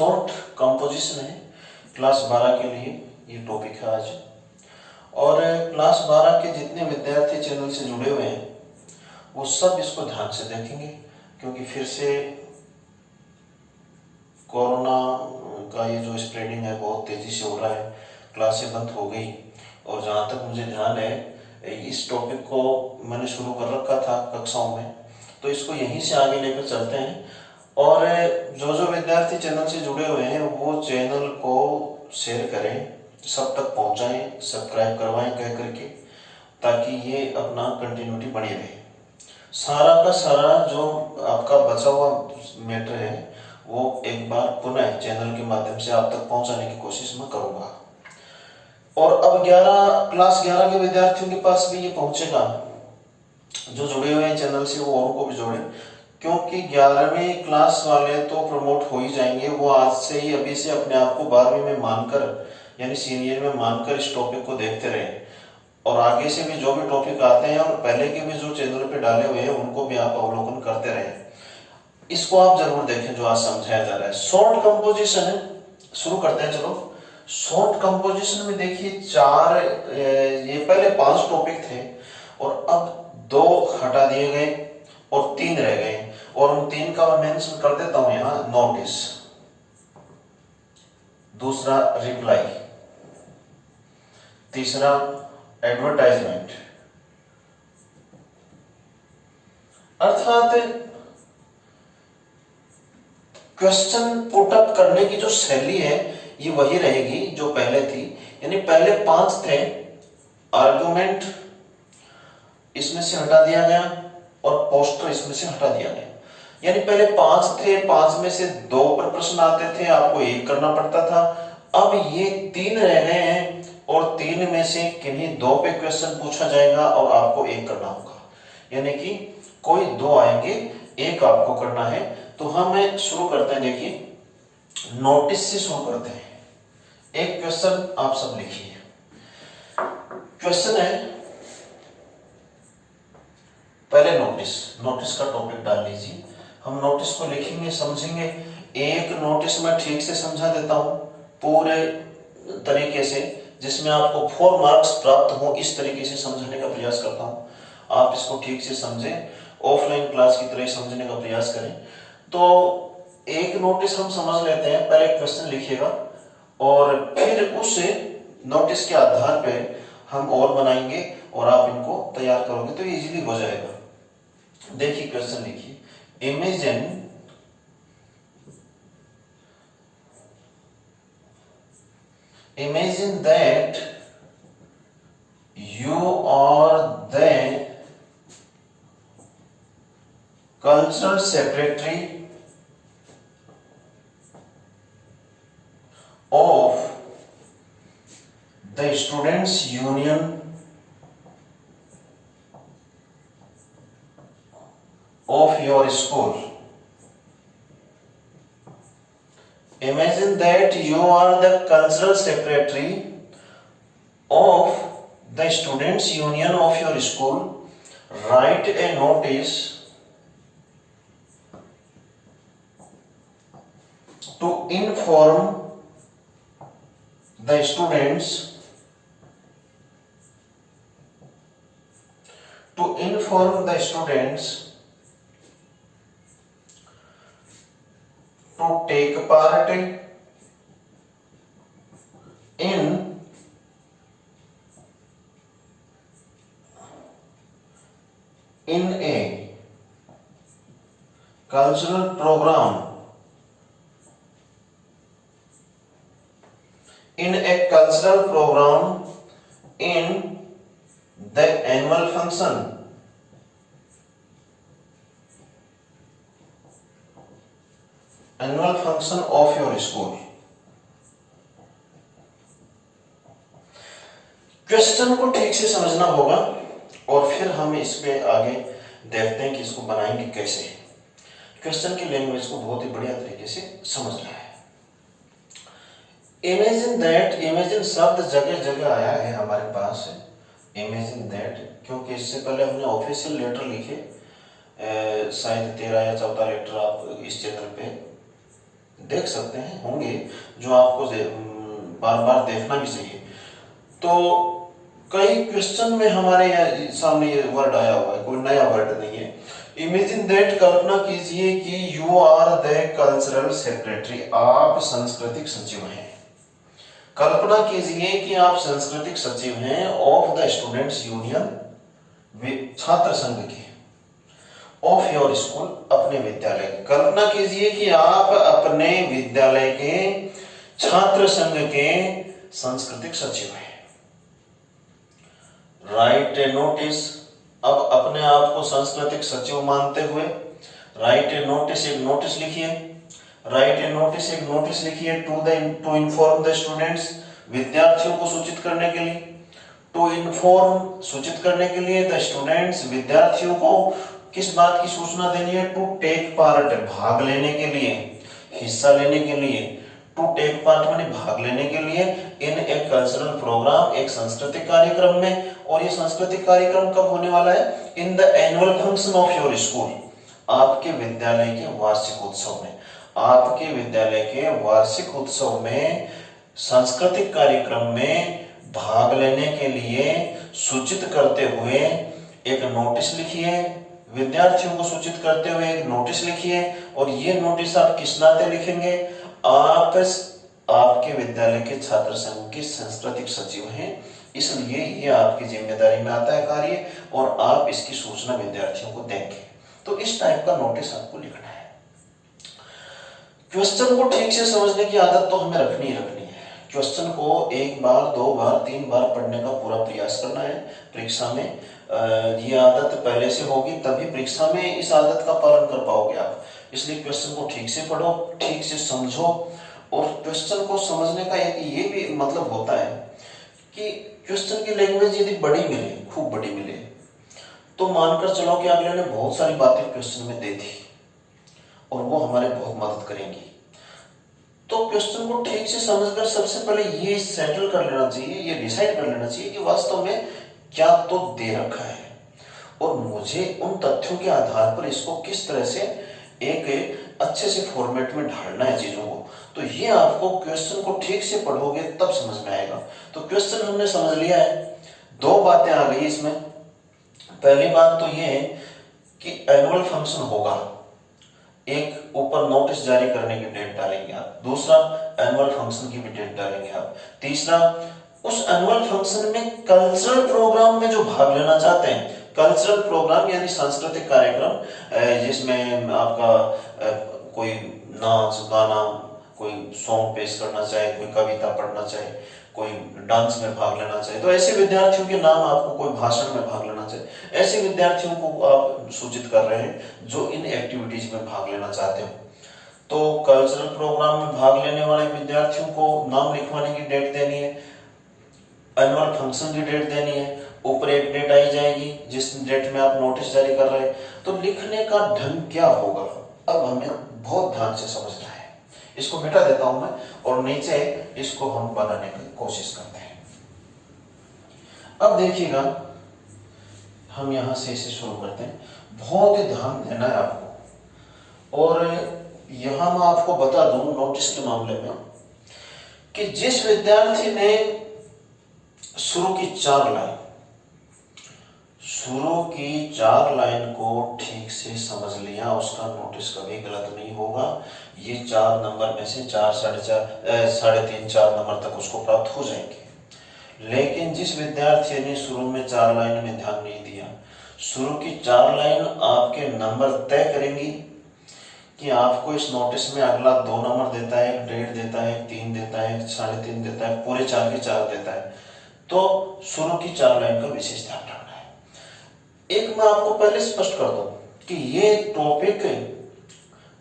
Short composition है class 12 के लिए, ये टॉपिक है आज। और क्लास 12 के जितने विद्यार्थी चैनल से जुड़े हुए हैं वो सब इसको ध्यान से देखेंगे, क्योंकि फिर से कोरोना का ये जो स्प्रेडिंग है बहुत तेजी से हो रहा है, क्लासें बंद हो गई। और जहाँ तक मुझे ध्यान है इस टॉपिक को मैंने शुरू कर रखा था कक्षाओं में, तो इसको यहीं से आगे लेकर चलते हैं। और जो विद्यार्थी चैनल से जुड़े हुए हैं वो चैनल को शेयर करें, सब तक पहुंचाएं, सब्सक्राइब करवाएं कह करके, ताकि ये अपना कंटिन्यूटी बनी रहे। सारा का सारा जो आपका बचा हुआ मैटर है वो एक बार पुनः चैनल के माध्यम से आप तक पहुंचाने की कोशिश मैं करूंगा। और अब क्लास 11 के विद्यार्थियों के पास भी ये पहुंचेगा, जो जुड़े हुए हैं चैनल से वो और को भी जोड़े, क्योंकि 11वीं क्लास वाले तो प्रमोट हो ही जाएंगे। वो आज से ही अभी से अपने आप को 12वीं में मानकर यानी सीनियर में मानकर इस टॉपिक को देखते रहे, और आगे से भी जो भी टॉपिक आते हैं और पहले के भी जो चैनल पे डाले हुए हैं उनको भी आप अवलोकन करते रहे। इसको आप जरूर देखें जो आज समझाया जा रहा है। शॉर्ट कंपोजिशन है, शुरू करते हैं। चलो, शॉर्ट कंपोजिशन में देखिए ये पहले 5 टॉपिक थे और अब 2 हटा दिए गए और 3 रह गए, और उन 3 का मैं मेंशन कर देता हूं यहां। नोटिस, दूसरा रिप्लाई, तीसरा एडवर्टाइजमेंट। अर्थात क्वेश्चन पुट अप करने की जो शैली है ये वही रहेगी जो पहले थी। यानी पहले 5 थे, आर्गुमेंट इसमें से हटा दिया गया और पोस्टर इसमें से हटा दिया गया। यानी पहले 5 थे, 5 में से 2 पर प्रश्न आते थे, आपको 1 करना पड़ता था। अब ये 3 रह गए हैं और 3 में से किन्हीं 2 पे क्वेश्चन पूछा जाएगा और आपको 1 करना होगा। यानी कि कोई 2 आएंगे, 1 आपको करना है। तो हम शुरू करते हैं। देखिए, नोटिस से शुरू करते हैं। एक क्वेश्चन आप सब लिखिए। क्वेश्चन है, पहले नोटिस का टॉपिक डाल लीजिए। हम नोटिस को लिखेंगे, समझेंगे। एक नोटिस में ठीक से समझा देता हूं पूरे तरीके से, जिसमें आपको 4 मार्क्स प्राप्त हो, इस तरीके से समझाने का प्रयास करता हूं। आप इसको ठीक से समझें, ऑफलाइन क्लास की तरह समझने का प्रयास करें। तो एक नोटिस हम समझ लेते हैं, पहले क्वेश्चन लिखिएगा और फिर उस नोटिस के आधार पे हम और बनाएंगे और आप इनको तैयार करोगे तो इजीली हो जाएगा। देखिए, क्वेश्चन लिखिए। Imagine that you are the cultural secretary of the Students' Union of your school. Imagine that you are the cultural secretary of the Students' Union of your school. Write a notice to inform the students to take part in a cultural program in the annual function of your school. Question को ठीक से समझना होगा और फिर हम इस पे आगे देखते हैं कि इसको बनाएंगे कैसे। क्वेश्चन की लैंग्वेज को बहुत ही बढ़िया तरीके से समझना है। इमेजिन दैट, इमेजिन शब्द जगह जगह आया है हमारे पास। इमेजिन दैट क्योंकि इससे पहले हमने ऑफिशियल लेटर लिखे, शायद 13 या 14 लेटर आप इस चैनल पे देख सकते हैं होंगे, जो आपको बार बार देखना भी चाहिए। तो कई क्वेश्चन में हमारे सामने ये वर्ड आया हुआ है, कोई नया वर्ड नहीं है। इमेजिन दैट, कल्पना कीजिए कि you are the cultural secretary, आप सांस्कृतिक सचिव हैं। कल्पना कीजिए कि आप सांस्कृतिक सचिव हैं ऑफ द स्टूडेंट्स यूनियन, छात्र संघ के, ऑफ योर स्कूल, अपने विद्यालय की। कल्पना कीजिए कि आप अपने विद्यालय के छात्र संघ के सांस्कृतिक सचिव हैं। राइट ए नोटिस, अब अपने आप को सांस्कृतिक सचिव मानते हुए राइट ए नोटिस, एक नोटिस लिखिए। राइट ए नोटिस, एक नोटिस लिखिए टू इन्फॉर्म द स्टूडेंट्स, विद्यार्थियों को सूचित करने के लिए। टू इन्फॉर्म, सूचित करने के लिए, द स्टूडेंट्स, विद्यार्थियों को किस बात की सूचना देनी है? टू टेक पार्ट, भाग लेने के लिए, हिस्सा लेने के लिए। टू टेक पार्ट माने भाग लेने के लिए इन ए कल्चरल प्रोग्राम, एक सांस्कृतिक कार्यक्रम में। और ये सांस्कृतिक कार्यक्रम कब होने वाला है? In the annual function of your school, आपके विद्यालय के वार्षिक उत्सव में। आपके विद्यालय के वार्षिक उत्सव में सांस्कृतिक कार्यक्रम में भाग लेने के लिए सूचित करते हुए एक नोटिस लिखिए। विद्यार्थियों को सूचित करते हुए एक नोटिस लिखिए। और ये नोटिस आप किस नाते लिखेंगे? आप आपके विद्यालय के छात्र संघ के सांस्कृतिक सचिव हैं, इसलिए ये आपकी जिम्मेदारी में आता है कार्य, और आप इसकी सूचना विद्यार्थियों को देंगे। तो इस टाइप का नोटिस आपको लिखना है। क्वेश्चन को ठीक से समझने की आदत तो हमें रखनी ही रखनी है। क्वेश्चन को एक बार, दो बार, तीन बार पढ़ने का पूरा प्रयास करना है परीक्षा में। ये आदत पहले से होगी तभी परीक्षा में इस आदत का पालन कर पाओगे आप। इसलिए क्वेश्चन को ठीक से पढ़ो, ठीक से समझो। और क्वेश्चन को समझने का एक ये भी मतलब होता है कि क्वेश्चन की लैंग्वेज यदि बड़ी मिले, खूब बड़ी मिले, तो मानकर चलो कि अगले ने बहुत सारी बातें क्वेश्चन में दे दी और वो हमारे बहुत मदद करेंगी। तो क्वेश्चन को ठीक से समझकर सबसे पहले ये सेटल कर लेना चाहिए, ये डिसाइड कर लेना चाहिए कि वास्तव में क्या तो दे रखा है और मुझे उन तथ्यों के आधार पर इसको किस तरह से एक अच्छे से फॉर्मेट में ढालना है चीजों को। तो ये आपको क्वेश्चन को ठीक से पढ़ोगे तब समझ में आएगा। तो क्वेश्चन हमने समझ लिया है, दो बातें आ गई इसमें। पहली बात तो ये है कि एनुअल फंक्शन होगा, एक ऊपर नोटिस जारी करने की डेट डालेंगे आप, दूसरा एनुअल फंक्शन की भी डेट डालेंगे आप, तीसरा उस एनुअल फंक्शन में कल्चरल प्रोग्राम में जो भाग लेना चाहते हैं, कल्चरल प्रोग्राम यानी सांस्कृतिक कार्यक्रम जिसमें आपका कोई नाच गाना, कोई सॉन्ग पेश करना चाहे, कोई कविता पढ़ना चाहे, कोई डांस में भाग लेना चाहे, तो ऐसे विद्यार्थियों के नाम आपको, कोई भाषण में भाग लेना चाहे, ऐसे विद्यार्थियों को आप सूचित कर रहे हैं जो इन एक्टिविटीज में भाग लेना चाहते हो। तो कल्चरल प्रोग्राम में भाग लेने वाले विद्यार्थियों को नाम लिखवाने की डेट देनी है, एनुअल फंक्शन की डेट देनी है, ऊपर एक डेट आई जाएगी जिस डेट में आप नोटिस जारी कर रहे हैं। तो लिखने का ढंग क्या होगा अब हमें बहुत ध्यान से समझना है। इसको मिटा देता हूं मैं और नीचे इसको हम बनाने की कोशिश करते हैं। अब देखिएगा, हम यहां से इसे शुरू करते हैं। बहुत ही ध्यान देना है आपको। और यहां मैं आपको बता दूं नोटिस के मामले में कि जिस विद्यार्थी ने शुरू की चार लाइन को ठीक से समझ लिया, उसका नोटिस कभी गलत नहीं होगा। ये 4 नंबर में से 4, 3.5, 4 नंबर तक उसको प्राप्त हो जाएंगे। लेकिन जिस विद्यार्थी ने शुरू में 4 लाइन में ध्यान नहीं दिया, शुरू की 4 लाइन आपके नंबर तय करेंगी कि आपको इस नोटिस में अगला 2 नंबर देता है, 1.5 देता है, 3 देता है, 3.5 देता है, पूरे 4 के 4 देता है। तो शुरू की 4 लाइन का विशेष ध्यान रखना है। एक मैं आपको पहले स्पष्ट कर दूं कि ये टॉपिक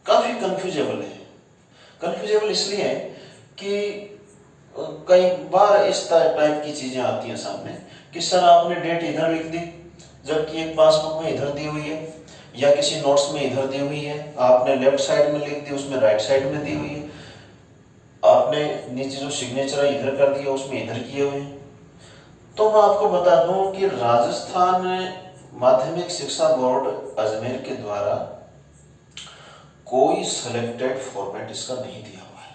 काफी कंफ्यूजेबल है। कंफ्यूजेबल इसलिए है कि कई बार इस टाइप की चीजें आती हैं सामने कि सर आपने डेट इधर लिख दी जबकि एक पासबुक में इधर दी हुई है, या किसी नोट्स में इधर दी हुई है, आपने लेफ्ट साइड में लिख दी, उसमें राइट साइड में दी हुई है, आपने नीचे जो सिग्नेचर है इधर कर दिया, उसमें इधर किए हुए हैं। तो मैं आपको बता दूं कि राजस्थान माध्यमिक शिक्षा बोर्ड अजमेर के द्वारा कोई सेलेक्टेड फॉर्मेट इसका नहीं दिया हुआ है।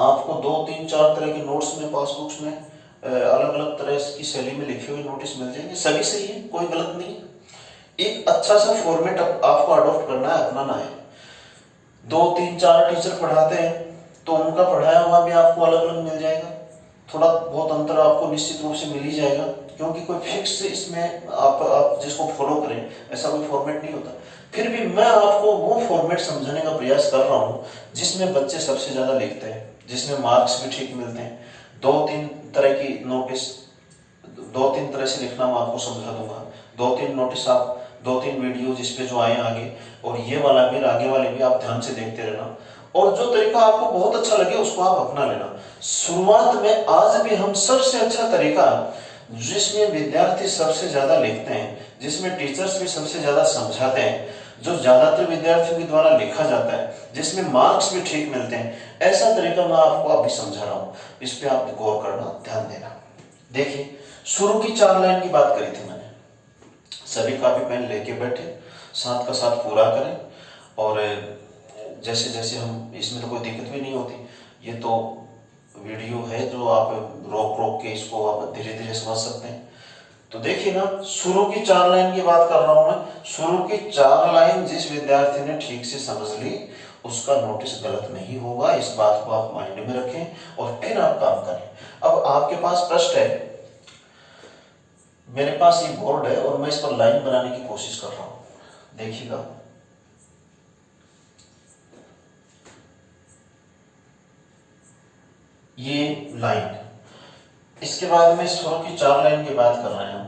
आपको 2 3 4 तरह के नोट्स में, पासबुक्स में अलग अलग तरह की शैली में लिखे हुए नोटिस मिल जाएंगे, सभी सही है, कोई गलत नहीं है। एक अच्छा सा फॉर्मेट आपको अडॉप्ट करना है, अपनाना है। 2 3 4 टीचर पढ़ाते हैं तो उनका पढ़ाया हुआ भी आपको अलग अलग मिल जाएगा, थोड़ा बहुत अंतर आपको निश्चित रूप से मिल ही जाएगा, क्योंकि कोई फिक्स इसमें आप जिसको फॉलो करें ऐसा कोई फॉर्मेट नहीं होता। फिर भी मैं आपको वो फॉर्मेट समझाने का प्रयास कर रहा हूँ जिसमें बच्चे सबसे ज्यादा लिखते हैं, जिसमें मार्क्स भी ठीक मिलते हैं। 2 3 तरह की नोटिस, 2 3 तरह से लिखना मैं आपको समझा दूंगा। 2 3 नोटिस आप 2 3 वीडियो जिसपे जो आए आगे, और ये वाला भी, आगे वाले भी आप ध्यान से देखते रहना, और जो तरीका आपको बहुत अच्छा लगे उसको आप अपना लेना। शुरुआत में आज भी हम सबसे अच्छा तरीका जिसमें विद्यार्थी सबसे ज्यादा लिखते हैं, जिसमें टीचर्स भी सबसे ज्यादा समझाते हैं, जो ज्यादातर विद्यार्थियों के द्वारा लिखा जाता है, जिसमें मार्क्स भी ठीक मिलते हैं, ऐसा तरीका मैं आपको अभी समझा रहा हूं। इस पे आप गौर करना, ध्यान देना। देखिए, शुरू की 4 लाइन की बात करी थी मैंने। सभी कॉपी पेन लेके बैठे, साथ का साथ पूरा करें, और जैसे जैसे हम, इसमें तो कोई दिक्कत भी नहीं होती, ये तो वीडियो है जो आप रोक रोक के इसको आप धीरे धीरे समझ सकते हैं। तो देखिए ना, शुरू की 4 लाइन की बात कर रहा हूं मैं। शुरू की 4 लाइन जिस विद्यार्थी ने ठीक से समझ ली उसका नोटिस गलत नहीं होगा, इस बात को आप माइंड में रखें और फिर आप काम करें। अब आपके पास प्रश्न है, मेरे पास ये बोर्ड है और मैं इस पर लाइन बनाने की कोशिश कर रहा हूं, देखिएगा। ये लाइन, इसके बाद में शुरू की 4 लाइन की बात कर रहे हैं।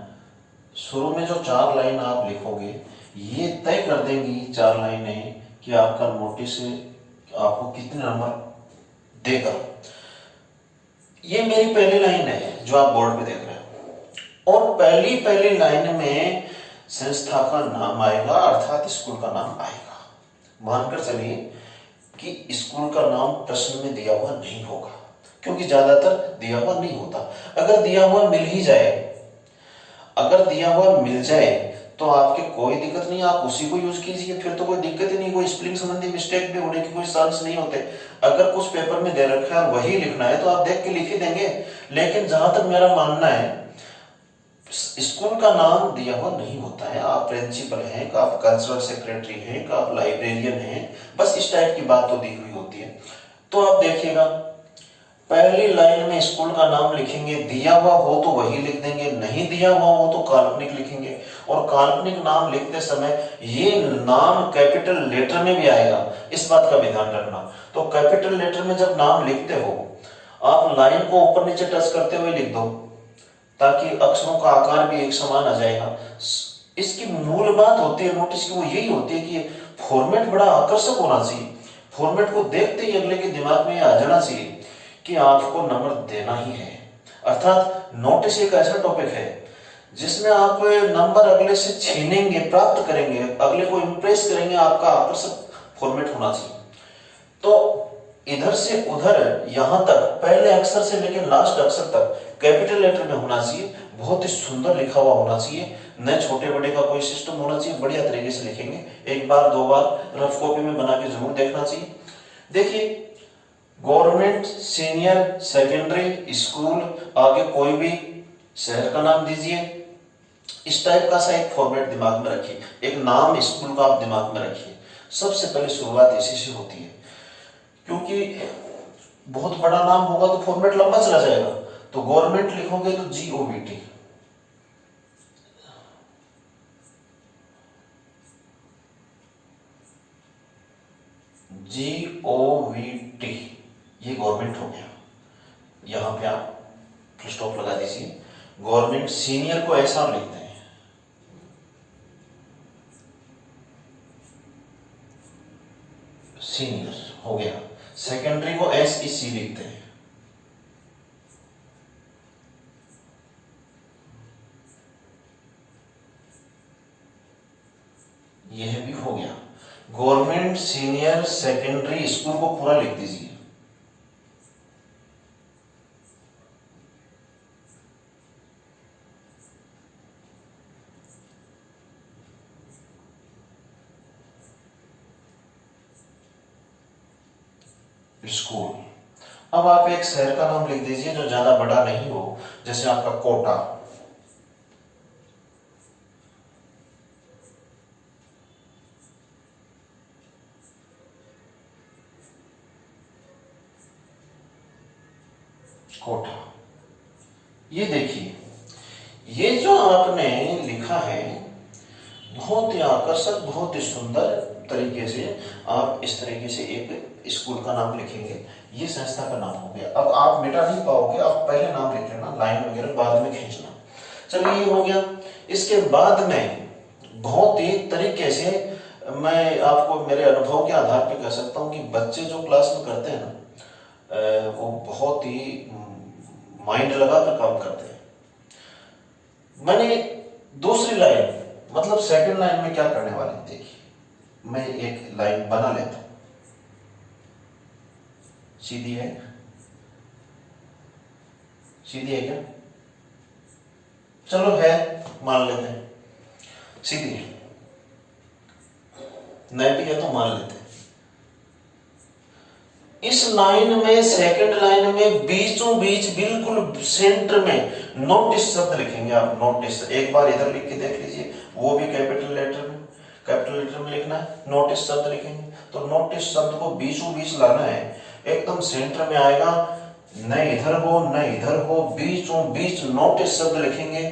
शुरू में जो 4 लाइन आप लिखोगे ये तय कर देंगी 4 लाइनें कि आपका नोटिस आपको कितने नंबर देगा। ये मेरी पहली लाइन है जो आप बोर्ड पे देख रहे हो, और पहली लाइन में संस्था का नाम आएगा, अर्थात स्कूल का नाम आएगा। मानकर चलिए कि स्कूल का नाम प्रश्न में दिया हुआ नहीं होगा, क्योंकि ज्यादातर दिया हुआ नहीं होता। अगर दिया हुआ मिल ही जाए, अगर दिया हुआ मिल जाए तो आपके कोई दिक्कत नहीं, आप उसी को यूज कीजिए, फिर तो कोई दिक्कत ही नहीं, कोई स्पेलिंग संबंधी मिस्टेक भी होने के कोई चांस नहीं होते। अगर कुछ पेपर में दे रखा है और वही लिखना है तो आप देख के लिख ही देंगे। लेकिन जहां तक मेरा मानना है, स्कूल का नाम दिया हुआ नहीं होता है। आप प्रिंसिपल हैं, का आप कल्चरल सेक्रेटरी हैं, का आप लाइब्रेरियन हैं, बस इस टाइप की बात तो दी हुई होती है। तो आप देखिएगा, पहली लाइन में स्कूल का नाम लिखेंगे, दिया हुआ हो तो वही लिख देंगे, नहीं दिया हुआ हो तो काल्पनिक लिखेंगे। और काल्पनिक नाम लिखते समय ये नाम कैपिटल लेटर में भी आएगा, इस बात का भी ध्यान रखना। तो कैपिटल लेटर में जब नाम लिखते हो, आप लाइन को ऊपर नीचे टच करते हुए लिख दो, ताकि अक्षरों का आकार भी एक समान आ जाएगा। इसकी मूल बात होती है नोटिस की, वो यही होती है कि फॉर्मेट बड़ा आकर्षक होना चाहिए। फॉर्मेट को देखते ही अगले के दिमाग में आ जाना चाहिए कि आपको नंबर देना ही है। अर्थात नोटिस एक ऐसा टॉपिक है जिसमें आप नंबर अगले से छीनेंगे, प्राप्त करेंगे, अगले को इंप्रेस करेंगे, आपका आकर्षक फॉर्मेट होना चाहिए। तो इधर से उधर, यहां तक पहले अक्षर से लेकर लास्ट अक्षर तक कैपिटल लेटर में होना चाहिए, बहुत ही सुंदर लिखा हुआ होना चाहिए, न छोटे बड़े का कोई सिस्टम होना चाहिए, बढ़िया तरीके से लिखेंगे। एक बार 2 बार रफ कॉपी में बना के जरूर देखना चाहिए। देखिए, गवर्नमेंट सीनियर सेकेंडरी स्कूल, आगे कोई भी शहर का नाम दीजिए, इस टाइप का सा एक फॉर्मेट दिमाग में रखिए, एक नाम स्कूल का आप दिमाग में रखिए। सबसे पहले शुरुआत इसी से होती है, क्योंकि बहुत बड़ा नाम होगा तो फॉर्मेट लंबा चला जाएगा। तो गवर्नमेंट लिखोगे तो GOVT, GOVT, ये गवर्नमेंट हो गया। यहां पे आप फुल स्टॉप लगा दीजिए। गवर्नमेंट सीनियर को ऐसा लिखते हैं, सीनियर हो गया। सेकेंडरी को SEC लिखते हैं, यह भी हो गया। गवर्नमेंट सीनियर सेकेंडरी स्कूल को पूरा लिख दीजिए। स्कूल। अब आप एक शहर का नाम लिख दीजिए जो ज्यादा बड़ा नहीं हो, जैसे आपका कोटा। कोटा। ये देखिए, ये जो आपने लिखा है बहुत ही आकर्षक, बहुत ही सुंदर तरीके से आप इस तरीके से एक स्कूल का नाम लिखेंगे। ये संस्था का नाम हो गया। अब आप मिटा नहीं पाओगे, आप पहले नाम लिख लेना, लाइन वगैरह बाद में खींचना। चलिए ये हो गया। इसके बाद में बहुत ही तरीके से मैं आपको मेरे अनुभव के आधार पर कह सकता हूँ कि बच्चे जो क्लास में करते हैं ना, वो बहुत ही माइंड लगा कर काम करते हैं। मैंने दूसरी लाइन, मतलब सेकंड लाइन में क्या करने वाले देखिए, मैं एक लाइन बना लेता हूं। सीधी है, सीधी है क्या? चलो है, मान लेते हैं सीधी है, नहीं भी है तो मान लेते हैं। इस लाइन में, सेकंड लाइन में बीचों बीच बिल्कुल सेंटर में नोटिस शब्द लिखेंगे आप। नोटिस एक बार इधर लिख के देख लीजिए, वो भी कैपिटल लेटर में, कैपिटल लेटर में लिखना है, नोटिस शब्द लिखेंगे। तो नोटिस शब्द को बीचों बीच लाना है, एकदम सेंटर में आएगा, न इधर हो न इधर हो, बीचों बीच नोटिस शब्द लिखेंगे।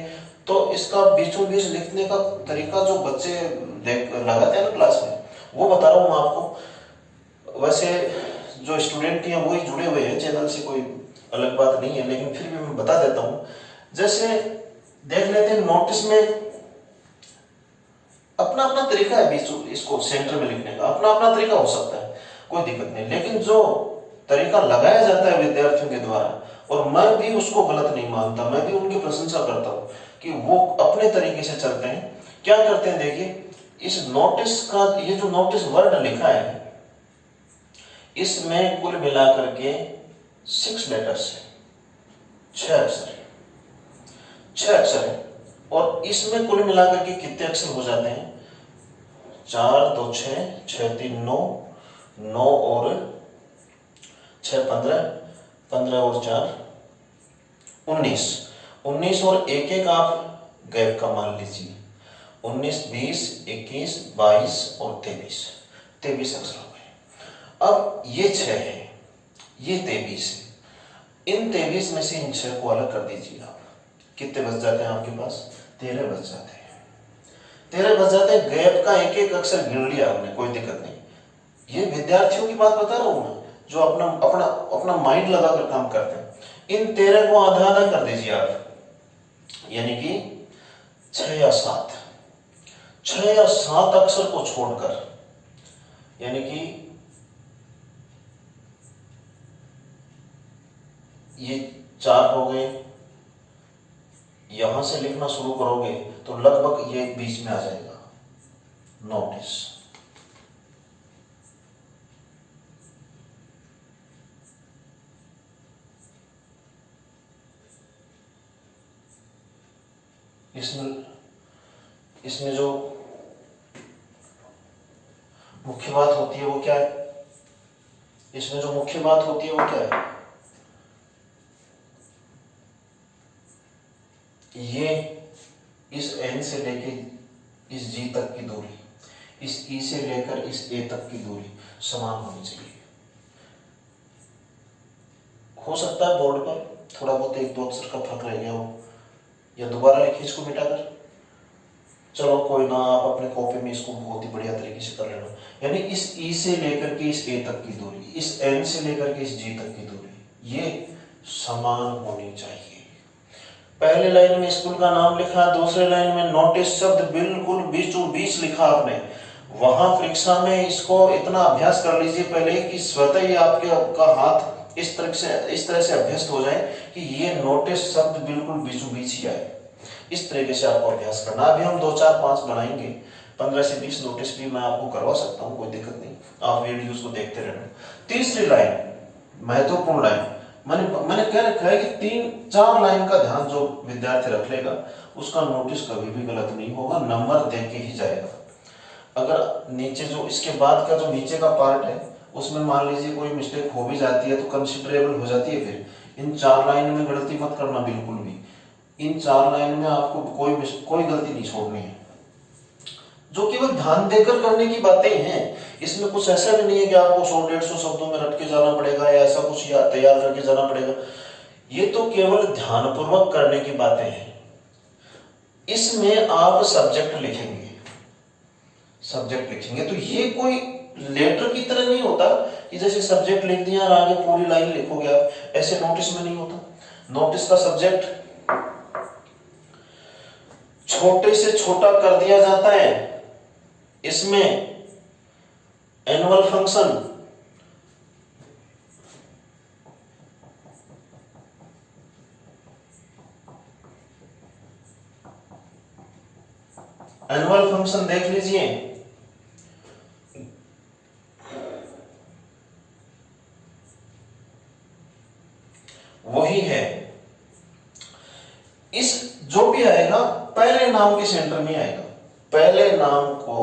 तो इसका बीचों बीच लिखने का तरीका जो बच्चे लगाते हैं ना क्लास में, वो बता रहा हूं मैं आपको। वैसे जो स्टूडेंट हैं वही जुड़े हुए हैं चैनल से, कोई अलग बात नहीं है, लेकिन फिर भी मैं बता देता हूं। जैसे देख लेते हैं, नोटिस में अपना अपना तरीका है, बीच इसको सेंटर में लिखने का अपना अपना तरीका हो सकता है, कोई दिक्कत नहीं। लेकिन जो तरीका लगाया जाता है विद्यार्थियों के द्वारा, और मैं भी उसको गलत नहीं मानता, मैं भी उनकी प्रशंसा करता हूं कि वो अपने तरीके से चलते हैं। क्या करते हैं देखिए, इस नोटिस का ये जो नोटिस वर्ड लिखा है, इसमें कुल मिलाकर के 6 लेटर्स है, 6 अक्षर है, 6 अक्षर है। और इसमें कुल मिलाकर के कितने अक्षर हो जाते हैं? 4 2 6, 6 3 9, 9 और 6 15, 15 और 4 19, 19 और एक एक आप गैप का मान लीजिए, 19 20 21 22 और 23 अक्षर हो गए। अब ये 6 है, ये 23 है, इन 23 में से इन 6 को अलग कर दीजिए आप। कितने बच जाते हैं आपके पास? 13 बच जाते हैं, 13 बच जाते हैं। गैप का एक एक अक्षर गिन लिया आपने, कोई दिक्कत नहीं। ये विद्यार्थियों की बात बता रहा हूं मैं, जो अपना अपना अपना माइंड लगाकर काम करते हैं। इन 13 को आधा आधा कर दीजिए आप, यानी कि 6 या 7, 6 या 7 अक्षर को छोड़कर, यानी कि ये 4 हो गए। यहां से लिखना शुरू करोगे तो लगभग ये बीच में आ जाएगा, नोटिस। इसमें जो मुख्य बात होती है वो क्या है? इसमें जो मुख्य बात होती है वो क्या है? ये इस एन से लेके इस जी तक की दूरी, इस ई से लेकर इस ए तक की दूरी समान होनी चाहिए। हो सकता है बोर्ड पर थोड़ा बहुत 1-2 अक्षर का फर्क रह गया हो, या दोबारा लिखिए इसको मिटाकर। चलो कोई ना, आप अपने कॉपी में इसको बहुत ही बढ़िया तरीके से कर लेना। यानी इस ई से लेकर के इस ए तक की दूरी, इस एन से लेकर के इस जी तक की दूरी, ये समान होनी चाहिए। पहले लाइन में स्कूल का नाम लिखा, दूसरे लाइन में नोटिस शब्द बिल्कुल बीचों बीच लिखा आपने। वहां परीक्षा में इसको इतना अभ्यास कर लीजिए पहले कि स्वतः ही आपका हाथ इस तरह से अभ्यस्त हो जाए कि ये नोटिस शब्द बिल्कुल बीचों बीच ही आए। इस तरीके से आपको अभ्यास करना। अभी हम 2 4 5 बनाएंगे, 15 से 20 नोटिस भी मैं आपको करवा सकता हूँ, कोई दिक्कत नहीं, आप वीडियोस को देखते रहना। तीसरी लाइन, महत्वपूर्ण लाइन, मैंने कह रखा है कि 3-4 लाइन का ध्यान जो विद्यार्थी रख लेगा उसका नोटिस कभी भी गलत नहीं होगा, नंबर दे के ही जाएगा। अगर नीचे जो इसके बाद का जो नीचे का पार्ट है उसमें मान लीजिए कोई मिस्टेक हो भी जाती है तो कंसिडरेबल हो जाती है। फिर इन 4 लाइन में गलती मत करना बिल्कुल भी। इन 4 लाइन में आपको कोई गलती नहीं छोड़नी है, जो केवल ध्यान देकर करने की बातें हैं। इसमें कुछ ऐसा भी नहीं है कि आपको 100-150 शब्दों में रट के जाना पड़ेगा या ऐसा कुछ तैयार करके जाना पड़ेगा। ये तो केवल ध्यानपूर्वक करने की बातें हैं। इसमें आप सब्जेक्ट लिखेंगे तो ये कोई लेटर की तरह नहीं होता कि जैसे सब्जेक्ट लिख दिया और आगे पूरी लाइन लिखोगे आप, ऐसे नोटिस में नहीं होता। नोटिस का सब्जेक्ट छोटे से छोटा कर दिया जाता है। इसमें एनुअल फंक्शन, देख लीजिए, वही है। इस जो भी आएगा पहले नाम के सेंटर में आएगा। पहले नाम को,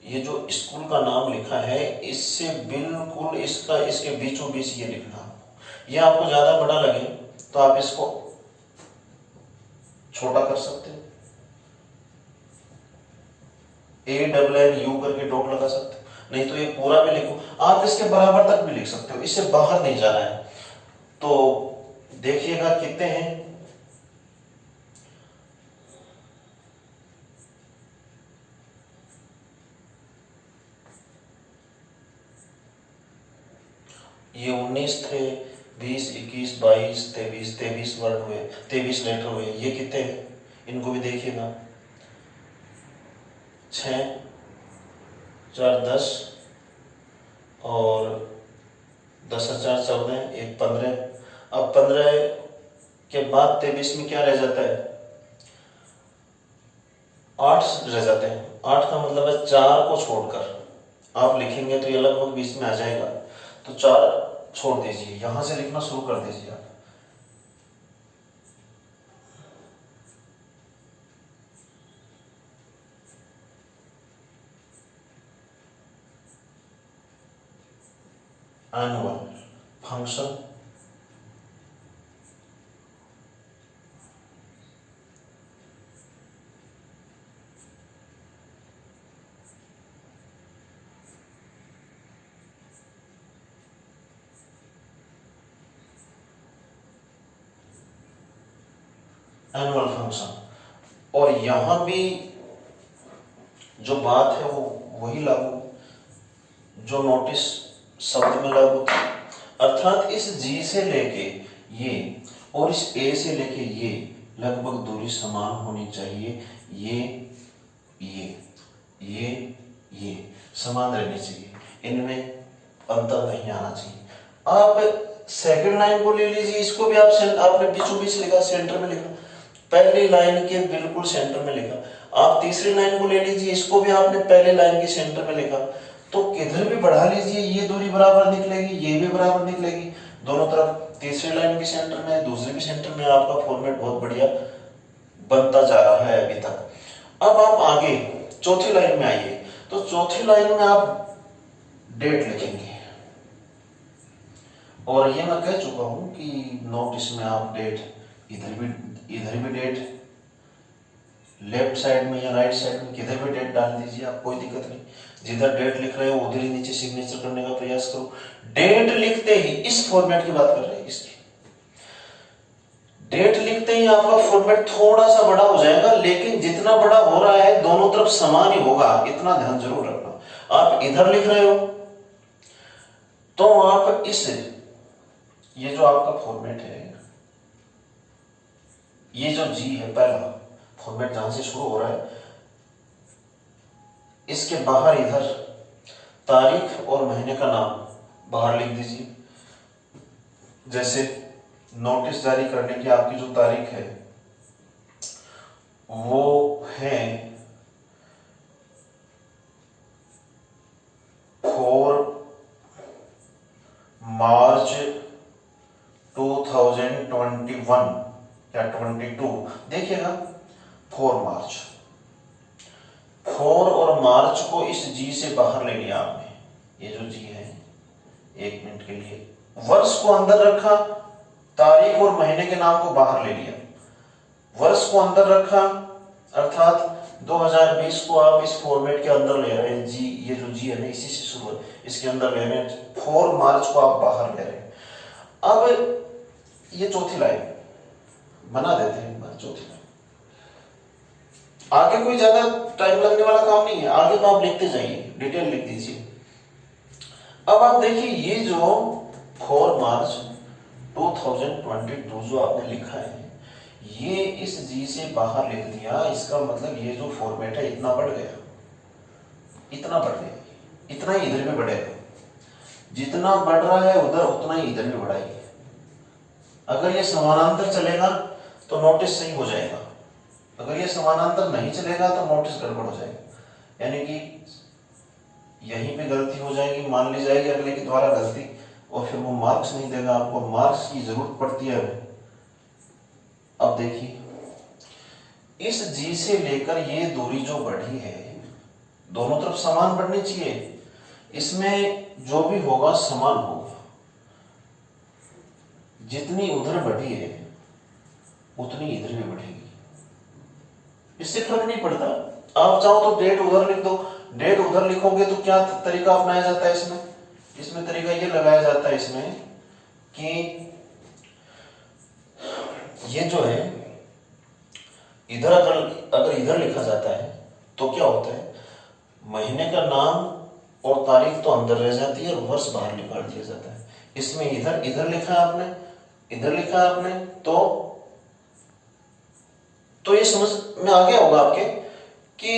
ये जो स्कूल का नाम लिखा है, इससे बिल्कुल इसके बीचों बीच ये लिखना। ये आपको ज्यादा बड़ा लगे तो आप इसको छोटा कर सकते हो, ANNU करके डॉट लगा सकते हो, नहीं तो ये पूरा भी लिखो। आप इसके बराबर तक भी लिख सकते हो, इससे बाहर नहीं जाना है। तो देखिएगा कितने हैं, ये 19 थे, 20, 21, 22, 23 वर्ड हुए, 23 लेटर हुए। ये कितने हैं, इनको भी देखिएगा। 6, 4, 10 और 10 और 4 14, 1 15। अब 15 के बाद 23 में क्या रह जाता है, 8 रह जाते हैं। 8 का मतलब है 4 को छोड़कर आप लिखेंगे तो ये लगभग 20 में आ जाएगा। तो 4 छोड़ दीजिए, यहां से लिखना शुरू कर दीजिए आप। Annual function, annual function. और यहां भी जो बात है वो वही लागू, जो नोटिस शब्द में लागू था। अर्थात इस G से लेके ये और इस A से लेके ये लगभग दूरी समान होनी चाहिए। ये समान रहनी चाहिए, इनमें अंतर नहीं आना चाहिए। आप सेकंड लाइन को ले लीजिए, इसको भी आपने बीचों बीच लिखा, सेंटर में लिखा, पहली लाइन के बिल्कुल सेंटर में लिखा। आप तीसरी लाइन को ले लीजिए, इसको भी आपने पहले लाइन के सेंटर में लिखा। तो किधर भी बढ़ा लीजिए, ये दूरी बराबर निकलेगी, ये भी बराबर निकलेगी, दोनों तरफ। तीसरी लाइन भी सेंटर में, दूसरी भी सेंटर में। आपका फॉर्मेट बहुत बढ़िया बनता जा रहा है अभी तक। अब आप आगे चौथी लाइन में आइए। तो चौथी लाइन में आप डेट लिखेंगे, और ये मैं कह चुका हूं कि नोटिस में आप डेट इधर भी डेट, लेफ्ट साइड में या राइट साइड में किधर भी डेट डाल दीजिए आप, कोई दिक्कत नहीं। जिधर डेट लिख रहे हो उधर ही नीचे सिग्नेचर करने का प्रयास करो। डेट लिखते ही, इस फॉर्मेट की बात कर रहे हैं, इसकी डेट लिखते ही आपका फॉर्मेट थोड़ा सा बड़ा हो जाएगा, लेकिन जितना बड़ा हो रहा है दोनों तरफ समान ही होगा, इतना ध्यान जरूर रखना। आप इधर लिख रहे हो तो आप ये जो आपका फॉर्मेट है, ये जो G है, पहला फॉर्मेट जहां से शुरू हो रहा है, इसके बाहर इधर तारीख और महीने का नाम बाहर लिख दीजिए। जैसे नोटिस जारी करने की आपकी जो तारीख है वो है 4 मार्च 2021 या 22। देखिएगा 4 मार्च, 4 और मार्च को इस G से बाहर ले लिया आपने। ये जो G है एक मिनट के लिए, वर्ष को अंदर रखा, तारीख और महीने के नाम को बाहर ले लिया। वर्ष को अंदर रखा अर्थात 2020 को आप इस फॉर्मेट के अंदर ले रहे हैं, जी ये जो जी है ना इसी से शुरू है, इसके अंदर ले रहे हैं। 4 मार्च को आप बाहर ले रहे हैं। अब ये चौथी लाइन बना देते हैं, चौथी लाइन। आगे कोई ज्यादा टाइम लगने वाला काम नहीं है, आगे तो आप लिखते जाइए, डिटेल लिख दीजिए। अब आप देखिए ये जो 4 मार्च 2022 जो आपने लिखा है, ये इस जी से बाहर लिख दिया, इसका मतलब ये जो फॉर्मेट है इतना बढ़ गया, इतना बढ़ गया, इतना ही इधर भी बढ़ेगा। जितना बढ़ रहा है उधर उतना ही इधर भी बढ़ाइए। अगर ये समानांतर चलेगा तो नोटिस सही हो जाएगा, अगर ये समानांतर नहीं चलेगा तो नोटिस गड़बड़ हो जाएगा, यानी कि यहीं पे गलती हो जाएगी, मान ली जाएगी अगले के द्वारा गलती, और फिर वो मार्क्स नहीं देगा आपको। मार्क्स की जरूरत पड़ती है। अब देखिए इस जी से लेकर ये दूरी जो बढ़ी है, दोनों तरफ समान बढ़नी चाहिए, इसमें जो भी होगा समान होगा। जितनी उधर बढ़ी है उतनी इधर भी बढ़ेगी, इससे फर्क नहीं पड़ता। आप चाहो तो डेट उधर लिख दो, डेट उधर लिखोगे तो क्या तरीका अपनाया जाता है इसमें, इसमें तरीका ये लगाया जाता है इसमें कि ये जो है इधर अगर इधर लिखा जाता है तो क्या होता है, महीने का नाम और तारीख तो अंदर रह जाती है और वर्ष बाहर निकाल दिया जाता है। इसमें इधर इधर लिखा है आपने, इधर लिखा है आपने, तो ये समझ में आ गया होगा आपके कि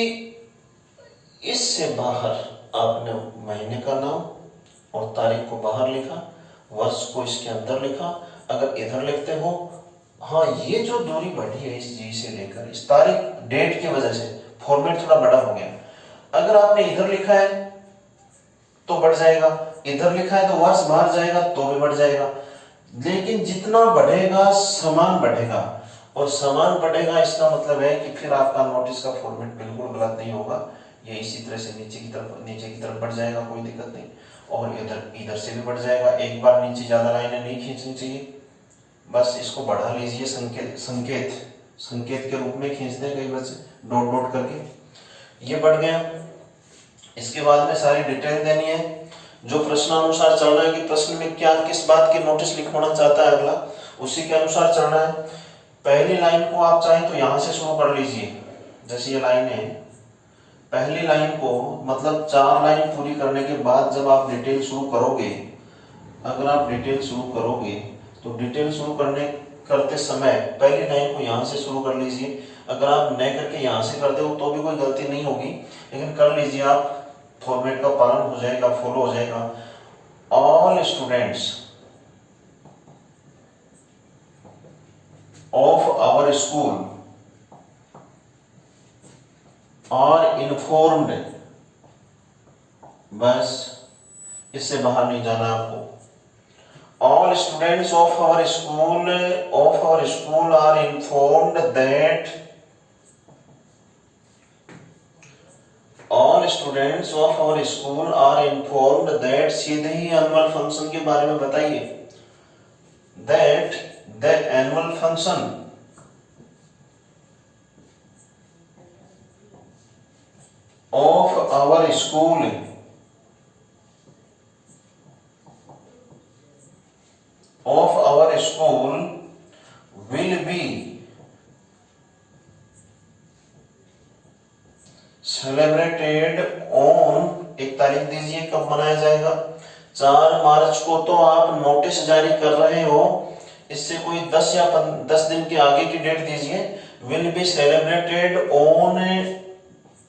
इससे बाहर आपने महीने का नाम और तारीख को बाहर लिखा, वर्ष को इसके अंदर लिखा। अगर इधर लिखते हो, हाँ ये जो दूरी बढ़ी है इस जी से लेकर, इस तारीख डेट की वजह से फॉर्मेट थोड़ा बड़ा हो गया। अगर आपने इधर लिखा है तो बढ़ जाएगा, इधर लिखा है तो वर्ष बाहर जाएगा तो भी बढ़ जाएगा। लेकिन जितना बढ़ेगा समान बढ़ेगा, और समान बढ़ेगा इसका मतलब है कि फिर आपका नोटिस का फॉर्मेट बिल्कुल गलत नहीं होगा, ये इसी तरह से नीचे की तरफ बढ़ जाएगा, कोई दिक्कत नहीं। और इधर से भी बढ़ जाएगा। एक बार नीचे ज्यादा लाइनें नहीं खींचनी चाहिए, बस इसको बढ़ा लीजिए, संकेत के रूप में खींच दें कई बच्चे डॉट डॉट करके, ये बढ़ गया। इसके बाद में सारी डिटेल देनी है, जो प्रश्नानुसार चलना है कि प्रश्न में क्या किस बात की नोटिस लिखवाना चाहता है अगला, उसी के अनुसार चलना है। पहली लाइन को आप चाहें तो यहां से शुरू कर लीजिए, जैसे ये लाइन है, पहली लाइन को मतलब 4 लाइन पूरी करने के बाद जब आप डिटेल शुरू करोगे, अगर आप डिटेल शुरू करोगे तो डिटेल शुरू करते समय पहली लाइन को यहाँ से शुरू कर लीजिए। अगर आप न करके यहाँ से करते हो तो भी कोई गलती नहीं होगी, लेकिन कर लीजिए आप, फॉर्मेट का पालन हो जाएगा, फॉलो हो जाएगा। All students of our school are informed, बस इससे बाहर नहीं जाना आपको। All students of our school are informed that all students of our school are informed that, सीधे ही एनुअल फंक्शन के बारे में बताइए, that the annual function of our school will be celebrated on, एक तारीख दीजिए कब मनाया जाएगा। 4 मार्च को तो आप नोटिस जारी कर रहे हो, इससे कोई 10 या 10 दिन के आगे की डेट दीजिए। will be celebrated on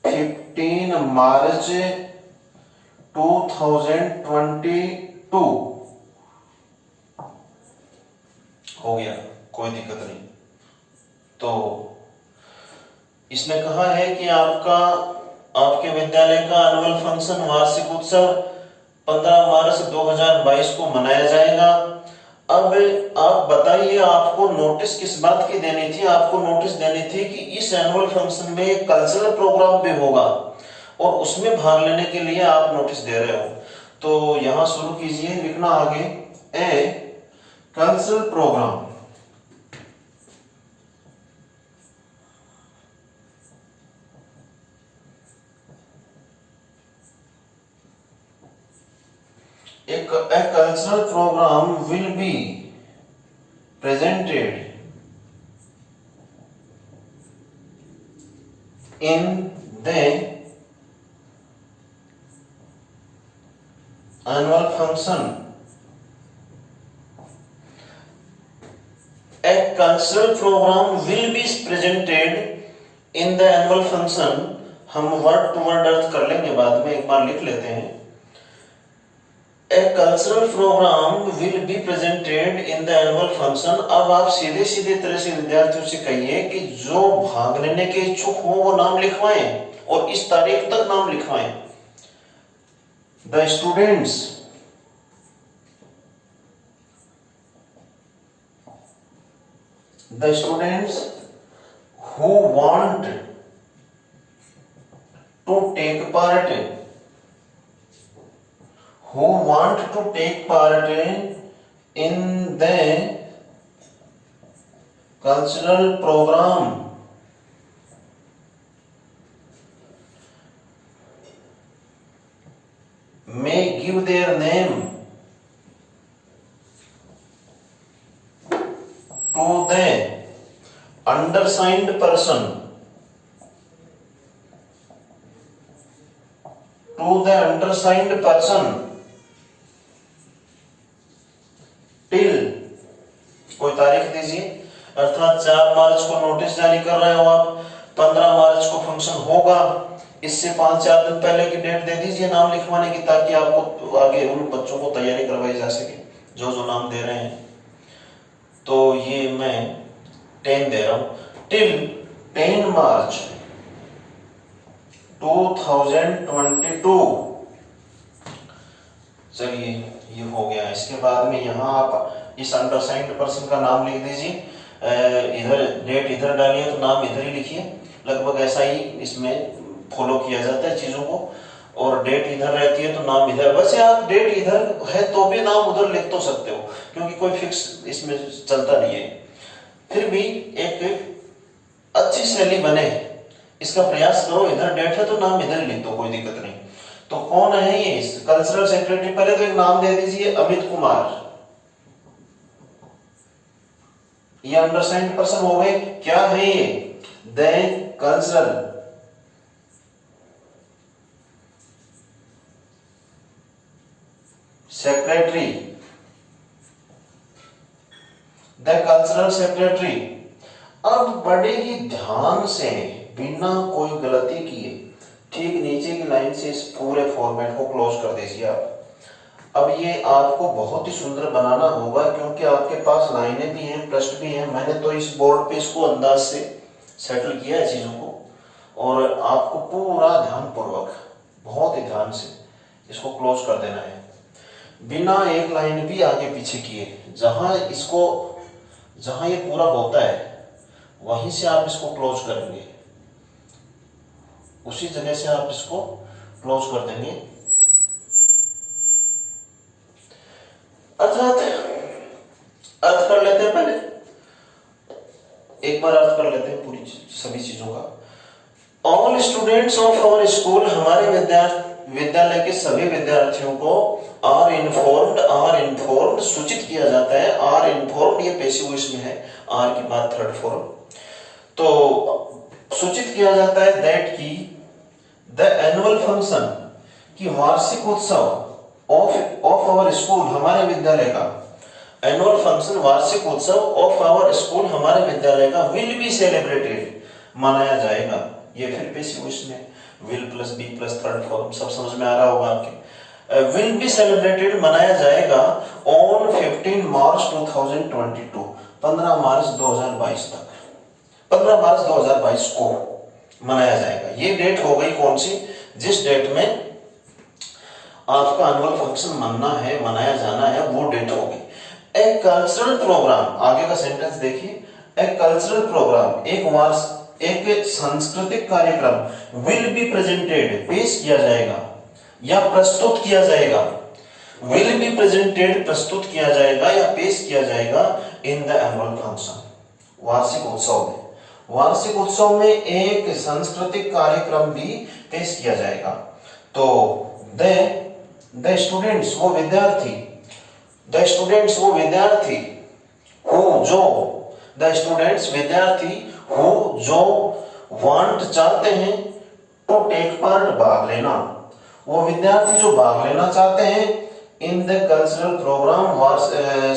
15 मार्च 2022 हो गया, कोई दिक्कत नहीं। तो इसने कहा है कि आपके विद्यालय का एनुअल फंक्शन वार्षिक उत्सव 15 मार्च 2022 को मनाया जाएगा। अब आप बताइए, आपको नोटिस किस बात की देनी थी? आपको नोटिस देनी थी कि इस एनुअल फंक्शन में एक कल्चरल प्रोग्राम भी होगा और उसमें भाग लेने के लिए आप नोटिस दे रहे हो। तो यहां शुरू कीजिए, लिखना आगे a cultural programme. A cultural program will be presented in the annual function. A cultural program will be presented in the annual function। हम वर्ड टू वर्ड अर्थ कर लेंगे बाद में, एक बार लिख लेते हैं। A cultural program will be presented in the annual function। अब आप सीधे सीधे तरह से विद्यार्थियों से कहिए कि जो भाग लेने के इच्छुक हो वो नाम लिखवाएं और इस तारीख तक नाम लिखवाएं। The students who want to take part in the cultural program may give their name to the undersigned person till, कोई तारीख दीजिए, अर्थात 4 मार्च को नोटिस जारी कर रहे हो आप, 15 मार्च को फंक्शन होगा, इससे 5-4 दिन पहले की डेट दे दीजिए नाम लिखवाने की, ताकि आपको आगे उन बच्चों को तैयारी करवाई जा सके जो जो नाम दे रहे हैं। तो ये मैं 10 दे रहा हूं, टिल 10 मार्च 2022। चलिए ये हो गया। इसके बाद में यहाँ आप इस अंडरसाइंड पर्सन का नाम लिख दीजिए, इधर डेट इधर डालिए तो नाम इधर ही लिखिए। लगभग ऐसा ही इसमें फॉलो किया जाता है चीजों को, और डेट इधर रहती है तो नाम इधर। वैसे आप डेट इधर है तो भी नाम उधर लिख तो सकते हो, क्योंकि कोई फिक्स इसमें चलता नहीं है। फिर भी एक अच्छी शैली बने इसका प्रयास करो। इधर डेट है तो नाम इधर ही लिख दो, कोई दिक्कत नहीं। तो कौन है ये कल्चरल सेक्रेटरी? पहले तो एक नाम दे दीजिए, अमित कुमार। ये अंडरसाइंड पर्सन हो गए। क्या है ये? The cultural secretary, the cultural secretary. अब बड़े ही ध्यान से बिना कोई गलती किए ठीक नीचे की लाइन से इस पूरे फॉर्मेट को क्लोज कर दीजिए आप। अब ये आपको बहुत ही सुंदर बनाना होगा, क्योंकि आपके पास लाइनें भी हैं, प्रश्न भी हैं। मैंने तो इस बोर्ड पे इसको अंदाज से सेटल किया है चीजों को, और आपको पूरा ध्यानपूर्वक बहुत ही ध्यान से इसको क्लोज कर देना है, बिना एक लाइन भी आगे पीछे किए। जहां ये पूरा होता है वहीं से आप इसको क्लोज करेंगे, उसी जगह से आप इसको क्लोज कर देंगे। अर्थात अर्थ कर लेते हैं, पहले एक बार अर्थ कर लेते हैं पूरी सभी चीजों का। All students of our school, हमारे विद्यालय के सभी विद्यार्थियों को आर इन्फॉर्म्ड सूचित किया जाता है। आर इन्फॉर्म्ड ये पैसिव वॉइस में है, आर के बाद थर्ड फॉर्म। तो सूचित किया जाता है दैट की द एनुअल फंक्शन, की वार्षिक उत्सव ऑफ आवर स्कूल, हमारे विद्यालय का एनुअल फंक्शन, वार्षिक उत्सव ऑफ आवर स्कूल, हमारे विद्यालय का विल बी सेलिब्रेटेड, मनाया जाएगा। ये फिर पैसिव वॉइस में will plus be plus third form, सब समझ में आ रहा होगा आपके। विल बी सेलिब्रेटेड, मनाया जाएगा ऑन 15 मार्च 2022, 15 मार्च 2022 तक, 15 मार्च 2022 को मनाया जाएगा। ये डेट हो गई कौन सी? जिस डेट में आपका एनुअल फंक्शन मनाया जाना है, वो डेट हो गई। ए कल्चरल प्रोग्राम, आगे का सेंटेंस देखिए। ए कल्चरल प्रोग्राम, एक सांस्कृतिक कार्यक्रम, विल बी प्रेजेंटेड, पेश किया जाएगा या प्रस्तुत किया जाएगा। विल बी प्रेजेंटेड प्रस्तुत किया जाएगा या पेश किया जाएगा इन द एनुअल फंक्शन, वार्षिक उत्सव में। वार्षिक उत्सव में एक सांस्कृतिक कार्यक्रम भी पेश किया जाएगा। तो द स्टूडेंट्स वो विद्यार्थी, द स्टूडेंट्स वो विद्यार्थी हो जो, द स्टूडेंट्स विद्यार्थी हो जो वांट चाहते हैं टू टेक पार्ट भाग लेना, वो विद्यार्थी जो भाग लेना चाहते हैं इन द कल्चरल प्रोग्राम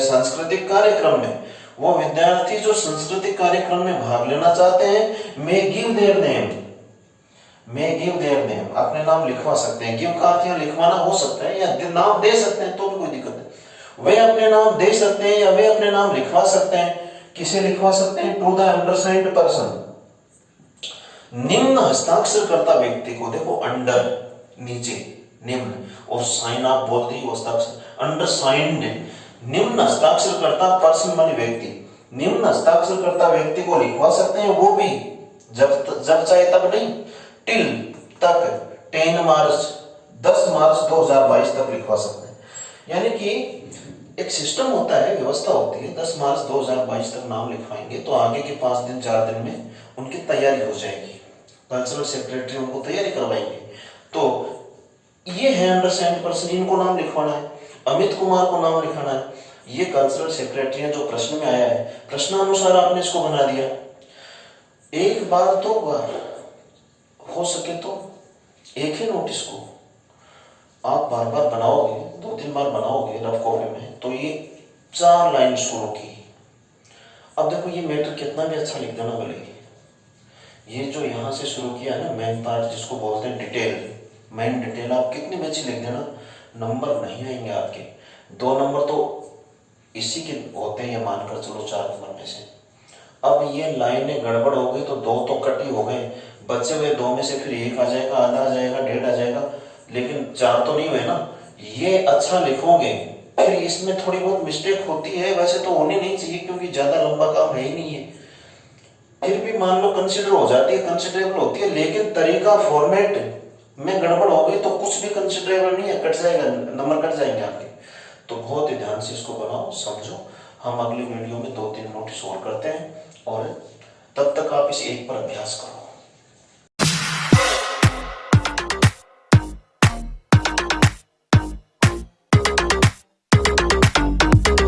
सांस्कृतिक कार्यक्रम में, वो विद्यार्थी जो सांस्कृतिक कार्यक्रम में भाग लेना चाहते हैं may give their name, may give their name अपने नाम लिखवा सकते हैं। गिव का अर्थ यहाँ लिखवाना हो सकता है या नाम दे सकते हैं तो भी कोई दिक्कत नहीं। वे अपने नाम दे सकते हैं या वे अपने नाम लिखवा सकते हैं। किसे लिखवा सकते हैं? टू द अंडरसाइन्ड पर्सन, निम्न हस्ताक्षर करता व्यक्ति को। देखो अंडर नीचे, निम्न, और साइन आप बोलते ही हस्ताक्षर, अंडरसाइन्ड निम्न हस्ताक्षर करता पर्सन माने व्यक्ति, निम्न हस्ताक्षर करता व्यक्ति को लिखवा सकते हैं, वो भी जब चाहे तब नहीं, टिल तक 10 मार्च 10 मार्च 2022 तक लिखवा सकते हैं। यानी कि एक सिस्टम होता है, व्यवस्था होती है, 10 मार्च 2022 तक नाम लिखवाएंगे तो आगे के 5 दिन 4 दिन में उनकी तैयारी हो जाएगी, कल्चरल सेक्रेटरी उनको तैयारी करवाएंगे। तो ये है अंडरस्टैंड पर्सन, इनको नाम लिखवाना है, अमित कुमार को नाम लिखाना है। ये कल्चरल सेक्रेटरी है जो प्रश्न में आया है, प्रश्नानुसार आपने इसको बना दिया। एक बार 2 बार हो सके तो एक ही नोटिस को आप बार बार बनाओगे, 2-3 बार बनाओगे रफ कॉपी में, तो ये 4 लाइन शुरू की। अब देखो ये मैटर कितना भी अच्छा लिख देना बोलेगी, ये जो यहाँ से शुरू किया है ना मेन पार्ट जिसको बोलते हैं डिटेल, मेन डिटेल, आप कितनी भी अच्छी लिख देना नंबर नहीं आएंगे आपके। 2 नंबर तो इसी के होते हैं, ये मानकर चलो 4 नंबर में से। अब ये लाइनें गड़बड़ हो गई तो 2 तो कट ही हो गए, बचे हुए 2 में से फिर 1 आ जाएगा, आधा आ जाएगा, 1.5 आ जाएगा, लेकिन 4 तो नहीं हुए ना। ये अच्छा लिखोगे, फिर इसमें थोड़ी बहुत मिस्टेक होती है, वैसे तो होनी नहीं चाहिए क्योंकि ज्यादा लंबा काम है ही नहीं है, फिर भी मान लो कंसिडर हो जाती है, कंसिडरेबल होती है, लेकिन तरीका फॉर्मेट में गड़बड़ हो गई तो कुछ भी कंसिडरेबल नहीं है, कट जाएगा, नंबर कट जाएंगे आपके। तो बहुत ही ध्यान से इसको बनाओ, समझो। हम अगली वीडियो में 2-3 नोटिस और करते हैं और तब तक आप इस एक पर अभ्यास करो।